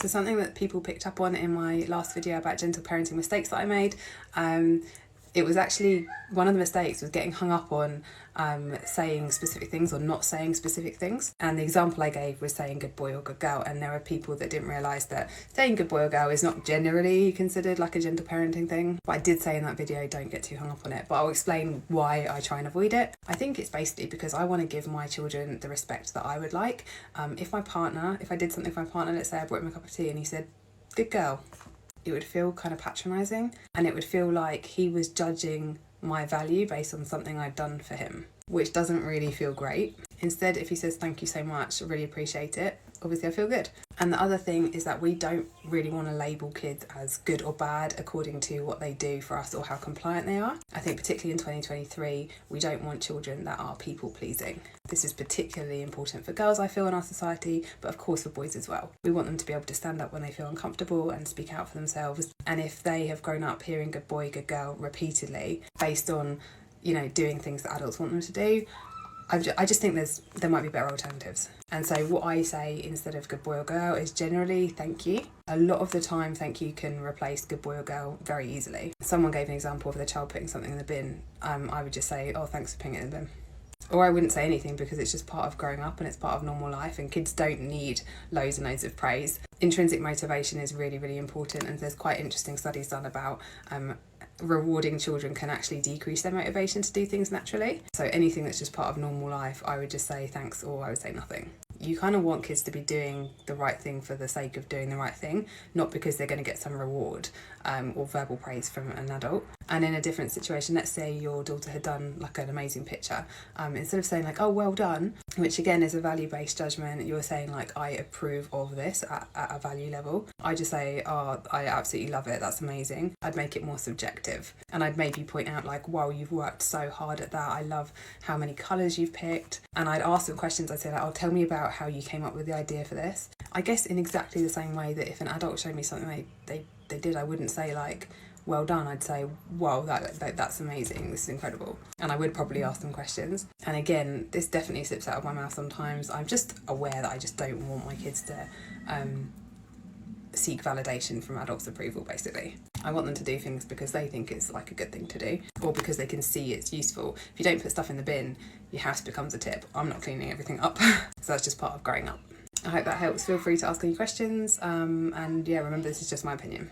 So something that people picked up on in my last video about gentle parenting mistakes that I made, it was actually, one of the mistakes was getting hung up on saying specific things or not saying specific things. And the example I gave was saying good boy or good girl, and there are people that didn't realise that saying good boy or girl is not generally considered like a gentle parenting thing. But I did say in that video, don't get too hung up on it, but I'll explain why I try and avoid it. I think it's basically because I want to give my children the respect that I would like. If I did something for my partner, let's say I brought him a cup of tea and he said, good girl, it would feel kind of patronising, and it would feel like he was judging my value based on something I'd done for him, which doesn't really feel great. Instead, if he says thank you so much, I really appreciate it, obviously I feel good. And the other thing is that we don't really want to label kids as good or bad according to what they do for us or how compliant they are. I think particularly in 2023, we don't want children that are people pleasing. This is particularly important for girls, I feel, in our society, but of course for boys as well. We want them to be able to stand up when they feel uncomfortable and speak out for themselves. And if they have grown up hearing good boy, good girl repeatedly based on, doing things that adults want them to do, I just think there might be better alternatives. And so what I say instead of good boy or girl is generally thank you. A lot of the time, thank you can replace good boy or girl very easily. Someone gave an example of their child putting something in the bin. I would just say, oh, thanks for putting it in the bin. Or I wouldn't say anything because it's just part of growing up and it's part of normal life, and kids don't need loads and loads of praise. Intrinsic motivation is really, really important, and there's quite interesting studies done about rewarding children can actually decrease their motivation to do things naturally. So anything that's just part of normal life, I would just say thanks, or I would say nothing. You kind of want kids to be doing the right thing for the sake of doing the right thing, not because they're going to get some reward or verbal praise from an adult. And in a different situation, let's say your daughter had done like an amazing picture, instead of saying like, oh, well done, which again is a value-based judgment, you're saying like, I approve of this at a value level. I just say, oh, I absolutely love it, that's amazing. I'd make it more subjective, and I'd maybe point out like, wow, you've worked so hard at that, I love how many colours you've picked. And I'd ask them questions. I'd say like, oh, tell me about how you came up with the idea for this. I guess in exactly the same way that if an adult showed me something they did, I wouldn't say like, well done. I'd say, wow, that's amazing, this is incredible. And I would probably ask them questions. And again, this definitely slips out of my mouth sometimes. I'm just aware that I just don't want my kids to seek validation from adults' approval, basically. I want them to do things because they think it's like a good thing to do, or because they can see it's useful. If you don't put stuff in the bin, your house becomes a tip. I'm not cleaning everything up. So that's just part of growing up. I hope that helps. Feel free to ask any questions. And yeah, remember, this is just my opinion.